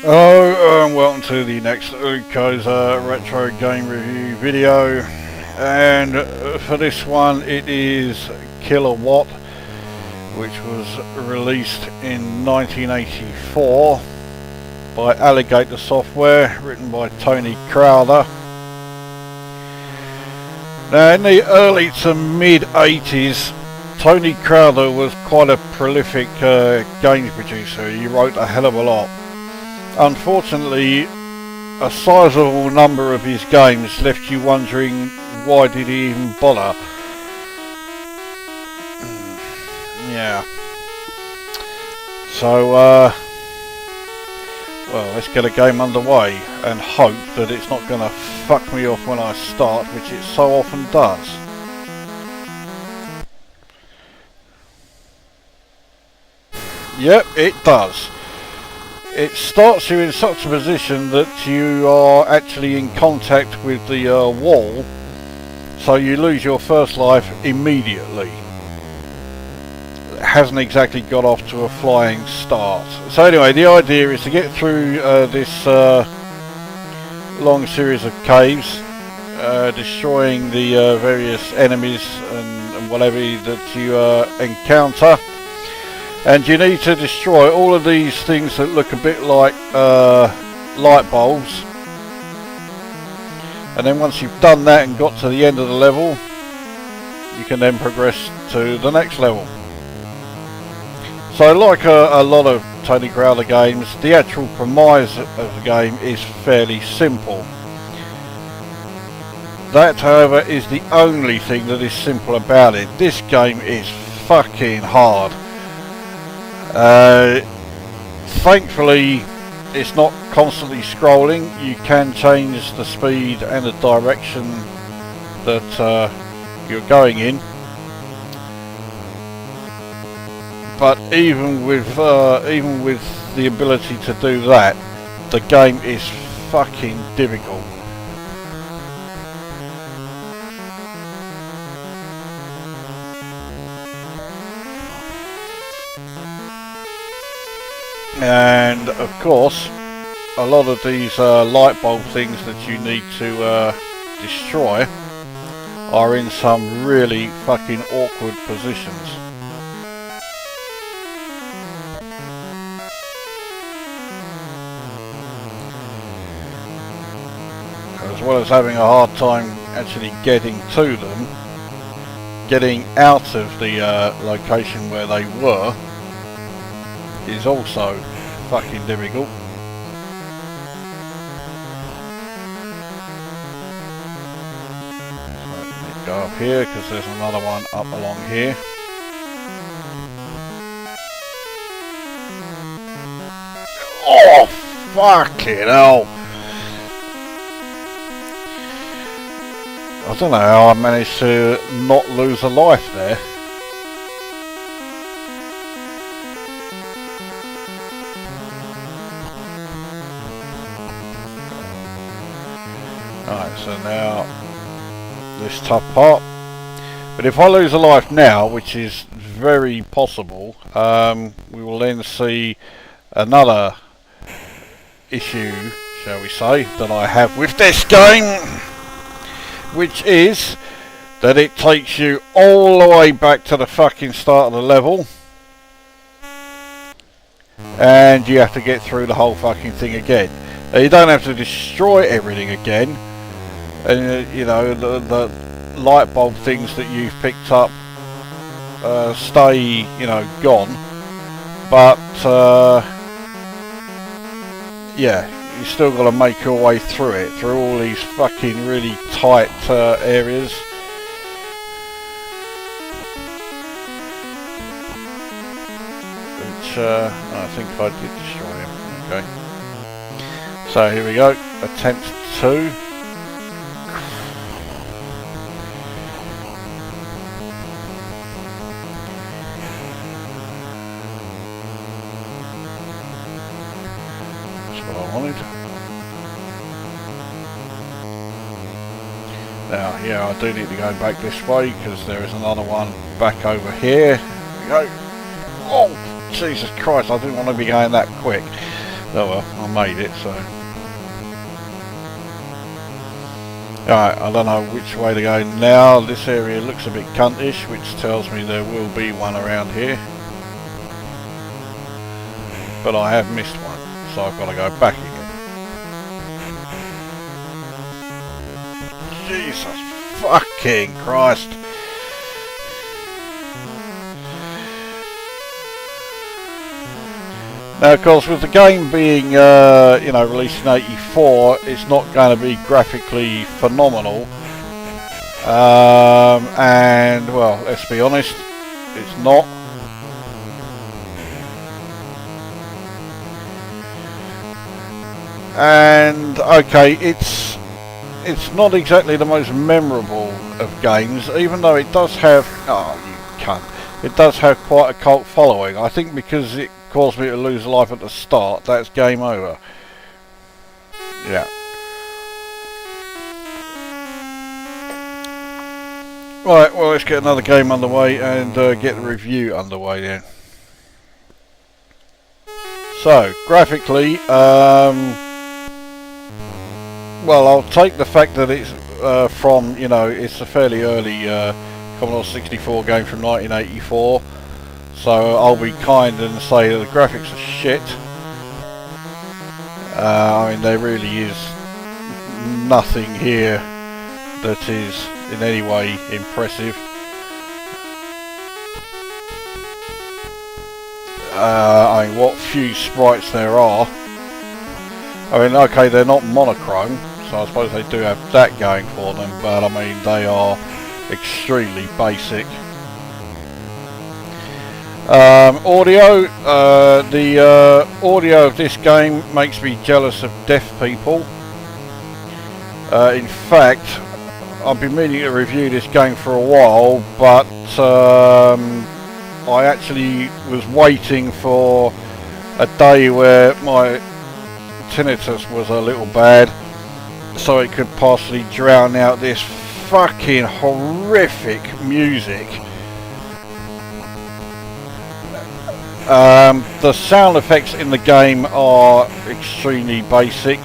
Hello and welcome to the next Lukozer retro game review video, and for this one it is Kilowatt, which was released in 1984 by Alligata Software, written by Tony Crowther. Now, in the early to mid 80s, Tony Crowther was quite a prolific games producer. He wrote a hell of a lot. Unfortunately, a sizable number of his games left you wondering, why did he even bother? Yeah. So, well, let's get a game underway and hope that it's not going to fuck me off when I start, which it so often does. Yep, it does. It starts you in such a position that you are actually in contact with the wall, so you lose your first life immediately. It hasn't exactly got off to a flying start. So anyway, the idea is to get through this long series of caves, destroying the various enemies and whatever that you encounter. And you need to destroy all of these things that look a bit like light bulbs. And then once you've done that and got to the end of the level, you can then progress to the next level. So like a lot of Tony Crowther games, the actual premise of the game is fairly simple. That, however, is the only thing that is simple about it. This game is fucking hard. Thankfully it's not constantly scrolling. You can change the speed and the direction that you're going in, but even with the ability to do that, the game is fucking difficult. And of course, a lot of these light bulb things that you need to destroy are in some really fucking awkward positions. As well as having a hard time actually getting to them, getting out of the location where they were is also fucking difficult. So let me go up here because there's another one up along here. Oh, fucking hell! I don't know how I managed to not lose a life there. Alright, so now this tough part. But if I lose a life now, which is very possible, we will then see another issue, shall we say, that I have with this game, which is that it takes you all the way back to the fucking start of the level, and you have to get through the whole fucking thing again. Now, you don't have to destroy everything again, and you know, the light bulb things that you've picked up stay, you know, gone, but yeah, you still got to make your way through it, through all these fucking really tight areas. Which I think I did destroy him. Okay, so here we go, attempt 2. That's what I wanted. Now, yeah, I do need to go back this way because there is another one back over here. There we go. Oh, Jesus Christ, I didn't want to be going that quick. Oh well, I made it, so. Alright, I don't know which way to go now. This area looks a bit cuntish, which tells me there will be one around here. But I have missed one, so I've got to go back again. Jesus fucking Christ. Now, of course, with the game being, you know, released in '84, it's not going to be graphically phenomenal. And, well, let's be honest, it's not. And, okay, it's not exactly the most memorable of games, even though it does have, oh, you cunt, it does have quite a cult following. I think because it caused me to lose life at the start, that's game over. Yeah. Right, well, let's get another game underway and get the review underway then. So, graphically, well, I'll take the fact that it's from, you know, it's a fairly early Commodore 64 game from 1984. So I'll be kind and say that the graphics are shit. I mean, there really is nothing here that is in any way impressive. I mean, what few sprites there are. I mean, okay, they're not monochrome, so I suppose they do have that going for them, but I mean, they are extremely basic. Audio, the audio of this game makes me jealous of deaf people. In fact, I've been meaning to review this game for a while, but I actually was waiting for a day where my tinnitus was a little bad, so it could possibly drown out this fucking horrific music. The sound effects in the game are extremely basic,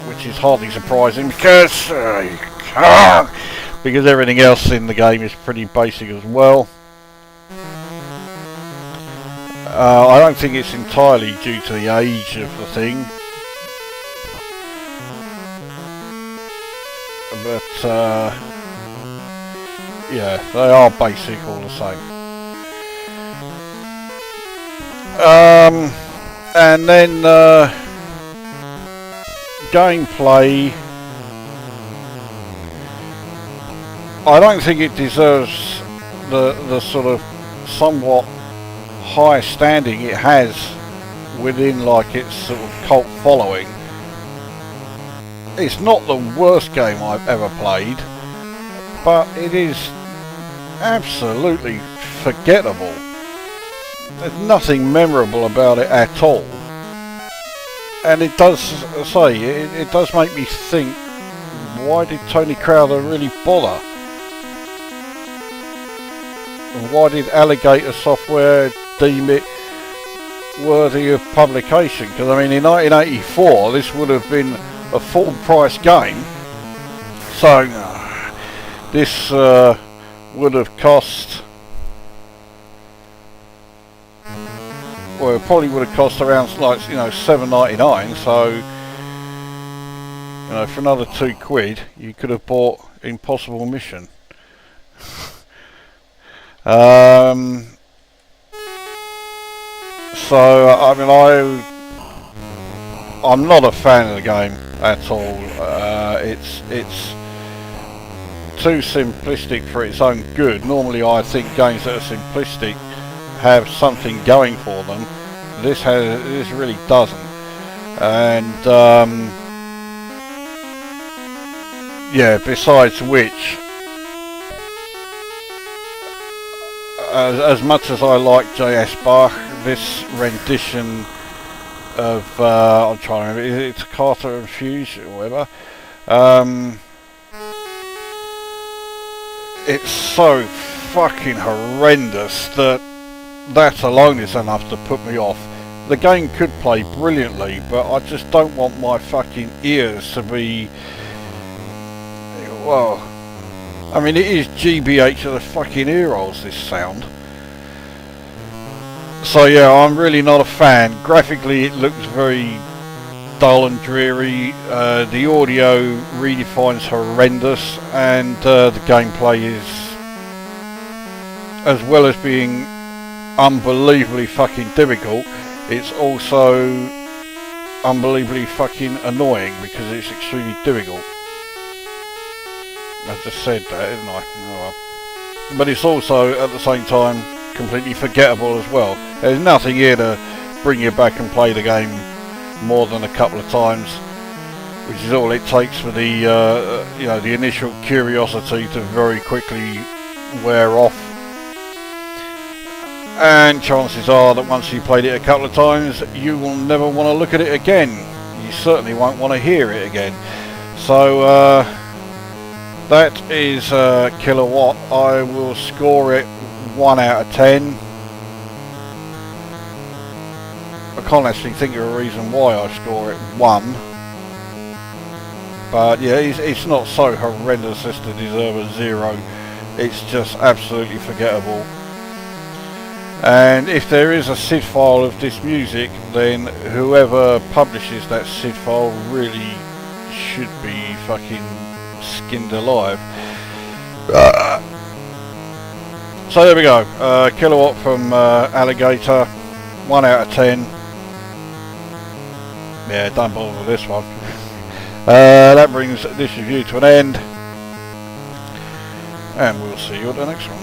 which is hardly surprising because everything else in the game is pretty basic as well. I don't think it's entirely due to the age of the thing, but yeah, they are basic all the same. And then gameplay, I don't think it deserves the sort of somewhat high standing it has within like its sort of cult following. It's not the worst game I've ever played, but it is absolutely forgettable. There's nothing memorable about it at all, and it does say it does make me think, why did Tony Crowther really bother? And why did Alligata Software deem it worthy of publication? Because I mean, in 1984 this would have been a full price game, so this would have cost, well, it probably would have cost around, like, you know, $7.99. So, you know, for another £2 you could have bought Impossible Mission. So I mean, I'm not a fan of the game at all. It's too simplistic for its own good. Normally I think games that are simplistic have something going for them. This really doesn't. And yeah, besides which, as much as I like J.S. Bach, this rendition of I'm trying to remember, it's Carter and Fuse or whatever, it's so fucking horrendous that alone is enough to put me off the game could play brilliantly, but I just don't want my fucking ears to be, well, I mean, it is GBH of the fucking ear holes, this sound. So yeah, I'm really not a fan. Graphically it looks very dull and dreary, the audio really finds horrendous, and the gameplay is, as well as being unbelievably fucking difficult, it's also unbelievably fucking annoying because it's extremely difficult. I just said that, didn't I? Oh well. But it's also at the same time completely forgettable as well. There's nothing here to bring you back and play the game more than a couple of times, which is all it takes for the you know, the initial curiosity to very quickly wear off. And chances are that once you've played it a couple of times, you will never want to look at it again. You certainly won't want to hear it again. So that is Kilowatt. I will score it 1 out of 10. I can't actually think of a reason why I score it 1. But yeah, it's not so horrendous as to deserve a 0. It's just absolutely forgettable. And if there is a SID file of this music, then whoever publishes that SID file really should be fucking skinned alive. So there we go, Kilowatt from Alligata, 1 out of 10. Yeah, don't bother with this one. That brings this review to an end, and we'll see you at the next one.